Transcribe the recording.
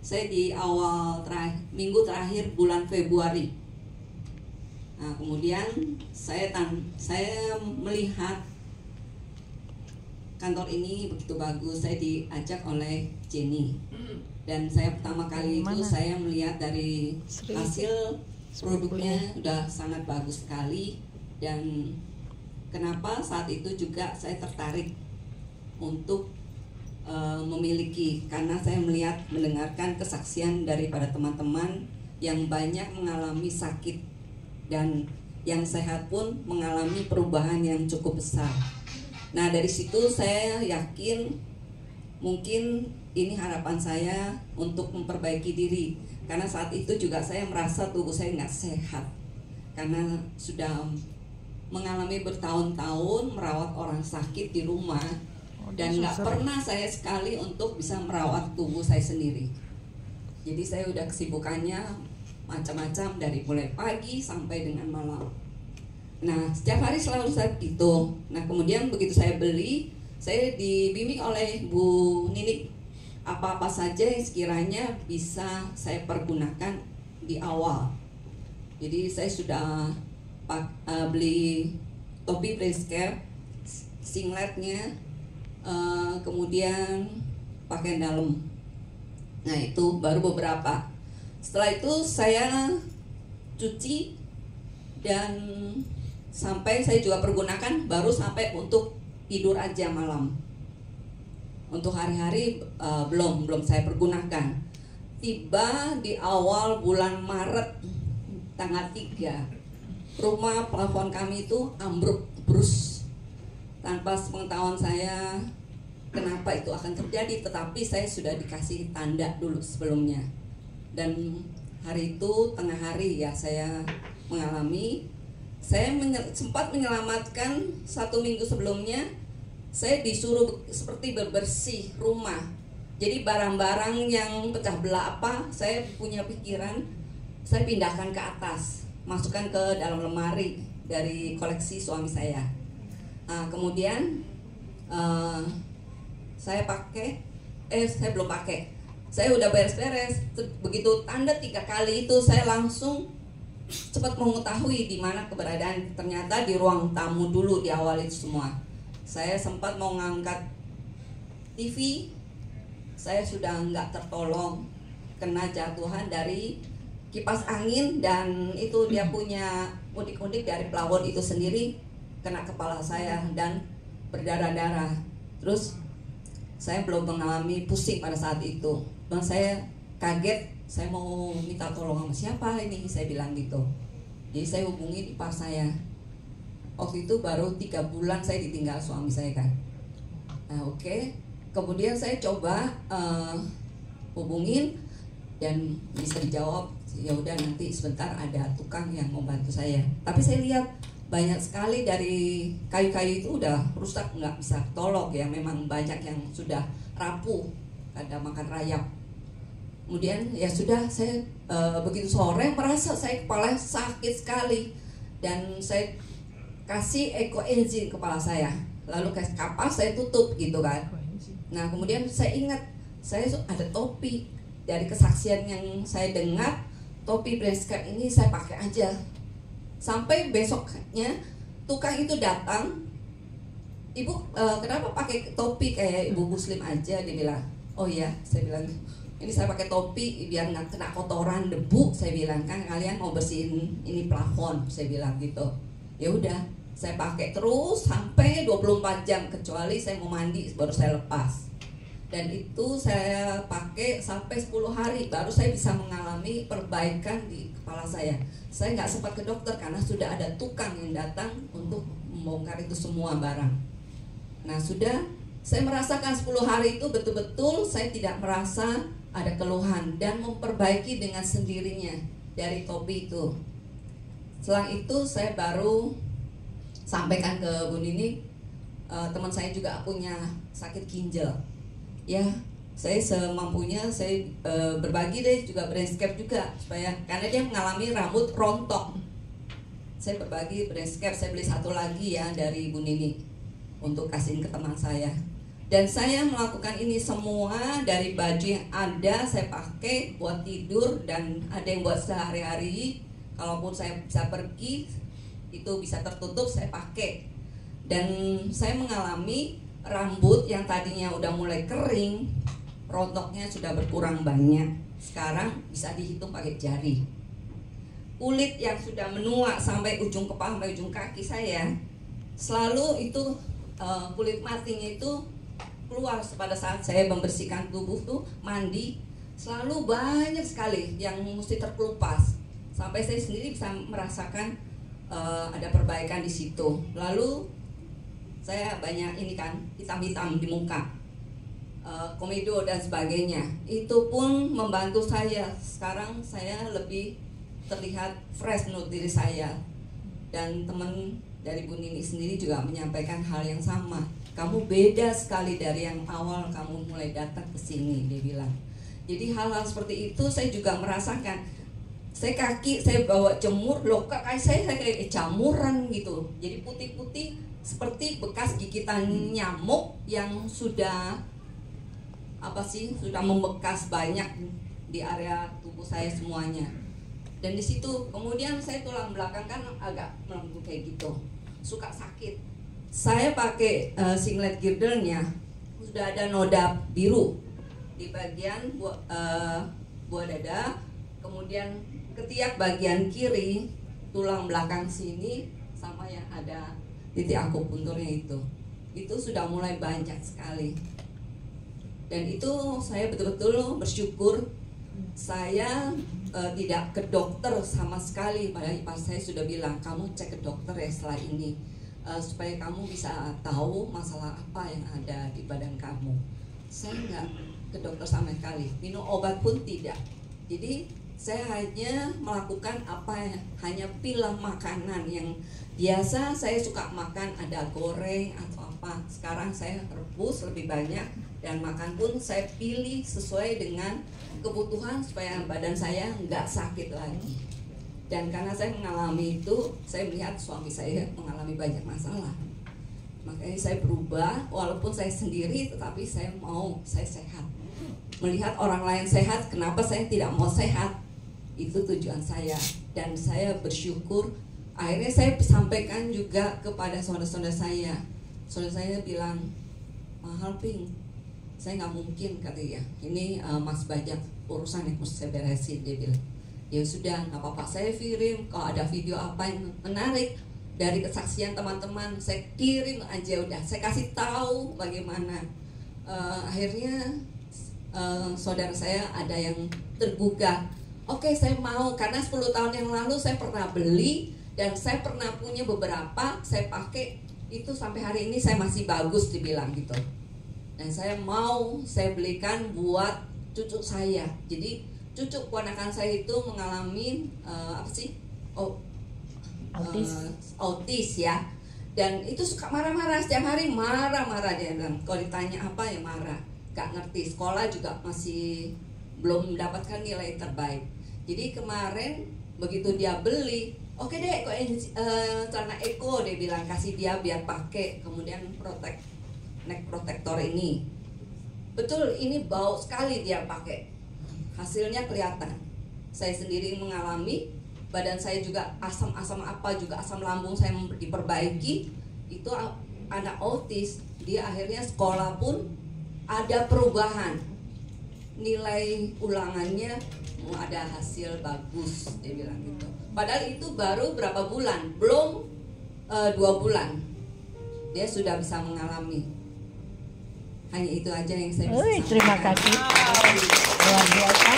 Saya di minggu terakhir bulan Februari. Nah, kemudian saya melihat kantor ini begitu bagus. Saya diajak oleh Jenny, dan saya pertama kali itu saya melihat dari hasil produknya udah sangat bagus sekali. Dan kenapa saat itu juga saya tertarik untuk memiliki, karena saya mendengarkan kesaksian daripada teman-teman yang banyak mengalami sakit dan yang sehat pun mengalami perubahan yang cukup besar. Nah, dari situ saya yakin mungkin ini harapan saya untuk memperbaiki diri, karena saat itu juga saya merasa tubuh saya nggak sehat karena sudah mengalami bertahun-tahun merawat orang sakit di rumah. Dan nggak pernah saya sekali untuk bisa merawat tubuh saya sendiri. Jadi saya udah kesibukannya macam-macam dari mulai pagi sampai dengan malam. Nah, setiap hari selalu saya gitu. Nah, kemudian begitu saya beli, saya dibimbing oleh Bu Nini apa-apa saja yang sekiranya bisa saya pergunakan di awal. Jadi saya sudah beli topi brace care, singletnya, kemudian pakaian dalam. Nah, itu baru beberapa. Setelah itu saya cuci, dan sampai saya juga pergunakan baru sampai untuk tidur aja malam. Untuk hari-hari belum saya pergunakan. Tiba di awal bulan Maret tanggal 3, rumah plafon kami itu ambruk brus. Tanpa sepengetahuan saya kenapa itu akan terjadi, tetapi saya sudah dikasih tanda dulu sebelumnya. Dan hari itu tengah hari ya saya mengalami. Saya sempat menyelamatkan 1 minggu sebelumnya. Saya disuruh seperti bebersih rumah. Jadi barang-barang yang pecah belah apa, saya punya pikiran saya pindahkan ke atas, masukkan ke dalam lemari dari koleksi suami saya. Kemudian saya belum pakai. Saya udah beres-beres. Begitu tanda 3 kali itu saya langsung cepat mengetahui di mana keberadaan. Ternyata di ruang tamu dulu di awal itu semua. Saya sempat mau ngangkat TV, saya sudah nggak tertolong, kena jatuhan dari kipas angin, dan itu dia punya udik-udik dari plafon itu sendiri kena kepala saya dan berdarah-darah. Terus saya belum mengalami pusing pada saat itu. Dan saya kaget, saya mau minta tolong sama siapa ini, saya bilang gitu. Jadi saya hubungi ipar saya. Waktu itu baru 3 bulan saya ditinggal suami saya kan. Nah, oke. Kemudian saya coba hubungin, dan bisa dijawab, ya udah nanti sebentar ada tukang yang membantu saya. Tapi saya lihat banyak sekali dari kayu-kayu itu udah rusak, nggak bisa tolong ya, memang banyak yang sudah rapuh, ada makan rayap. Kemudian ya sudah, saya begitu sore merasa saya kepala sakit sekali, dan saya kasih ekoenzim kepala saya, lalu kasih kapas, saya tutup gitu kan. Nah, kemudian saya ingat saya ada topi dari kesaksian yang saya dengar, topi brace care ini saya pakai aja. Sampai besoknya tukang itu datang, "Ibu, kenapa pakai topi kayak ibu muslim aja?" Dia bilang. "Oh iya," saya bilang, "ini saya pakai topi biar nggak kena kotoran debu," saya bilang, "kan kalian mau bersihin ini plafon," saya bilang gitu. Ya udah, saya pakai terus sampai 24 jam, kecuali saya mau mandi baru saya lepas. Dan itu saya pakai sampai 10 hari baru saya bisa mengalami perbaikan di kepala saya. Saya nggak sempat ke dokter karena sudah ada tukang yang datang untuk membongkar itu semua barang. Nah, sudah saya merasakan 10 hari itu betul-betul saya tidak merasa ada keluhan dan memperbaiki dengan sendirinya dari topi itu. Setelah itu saya baru sampaikan ke Bu Nini, teman saya juga punya sakit ginjal. Ya, saya semampunya saya berbagi deh, juga brainscape juga, supaya karena dia mengalami rambut rontok. Saya berbagi brainscape, saya beli 1 lagi ya dari Bu Nini untuk kasihin ke teman saya. Dan saya melakukan ini semua dari baju yang ada saya pakai buat tidur, dan ada yang buat sehari-hari. Kalaupun saya bisa pergi, itu bisa tertutup, saya pakai. Dan saya mengalami rambut yang tadinya udah mulai kering, rontoknya sudah berkurang banyak. Sekarang bisa dihitung pakai jari. Kulit yang sudah menua sampai ujung kepala, sampai ujung kaki saya, selalu itu kulit matinya itu keluar pada saat saya membersihkan tubuh tuh, mandi, selalu banyak sekali yang mesti terkelupas, sampai saya sendiri bisa merasakan ada perbaikan di situ. Lalu saya banyak ini kan hitam-hitam di muka, komedo dan sebagainya, itu pun membantu saya. Sekarang saya lebih terlihat fresh menurut diri saya, dan teman dari Bu Nini sendiri juga menyampaikan hal yang sama. Kamu beda sekali dari yang awal kamu mulai datang ke sini, dia bilang. Jadi hal-hal seperti itu saya juga merasakan. Saya kaki saya bawa jemur, loh kaki saya kayak jamuran gitu. Jadi putih-putih seperti bekas gigitan nyamuk yang sudah sudah membekas banyak di area tubuh saya semuanya. Dan di situ kemudian saya tulang belakang kan agak melengkung kayak gitu, suka sakit. Saya pakai singlet girdle-nya, sudah ada noda biru di bagian buah dada, kemudian ketiak bagian kiri, tulang belakang sini, sama yang ada titik akupunturnya itu sudah mulai banyak sekali. Dan itu saya betul-betul bersyukur. Saya tidak ke dokter sama sekali. Padahal pas saya sudah bilang, kamu cek ke dokter ya setelah ini, supaya kamu bisa tahu masalah apa yang ada di badan kamu. Saya nggak ke dokter sama sekali, minum obat pun tidak. Jadi saya hanya melakukan hanya pilih makanan yang biasa saya suka makan, ada goreng atau apa. Sekarang saya rebus lebih banyak, dan makan pun saya pilih sesuai dengan kebutuhan supaya badan saya nggak sakit lagi. Dan karena saya mengalami itu, saya melihat suami saya mengalami banyak masalah. Makanya saya berubah, walaupun saya sendiri, tetapi saya sehat. Melihat orang lain sehat, kenapa saya tidak mau sehat? Itu tujuan saya. Dan saya bersyukur, akhirnya saya sampaikan juga kepada saudara-saudara saya. Saudara saya bilang, mahal Ping, saya nggak mungkin katanya. Ini Mas Bajak, urusan yang mesti saya beresin, dia bilang. Ya sudah, nggak apa-apa, saya kirim. Kalau ada video apa yang menarik dari kesaksian teman-teman, saya kirim aja, udah saya kasih tahu bagaimana. Akhirnya saudara saya ada yang tergugah. Oke, saya mau, karena 10 tahun yang lalu saya pernah beli, dan saya pernah punya beberapa, saya pakai itu sampai hari ini saya masih bagus dibilang gitu. Dan saya mau saya belikan buat cucu saya. Jadi cucu keponakan saya itu mengalami autis ya, dan itu suka marah-marah setiap hari, marah-marah dia bilang. Kalau ditanya apa ya marah, gak ngerti. Sekolah juga masih belum mendapatkan nilai terbaik. Jadi kemarin begitu dia beli, oke deh, kok celana Eko, dia bilang, kasih dia biar pakai. Kemudian neck protector ini, betul ini bau sekali dia pakai. Hasilnya kelihatan. Saya sendiri mengalami, badan saya juga asam-asam juga asam lambung saya diperbaiki. Itu anak autis, dia akhirnya sekolah pun ada perubahan. Nilai ulangannya ada hasil bagus, dia bilang gitu. Padahal itu baru berapa bulan, belum 2 bulan dia sudah bisa mengalami. Hanya itu aja yang saya bisa sampaikan. Terima kasih. Luar biasa.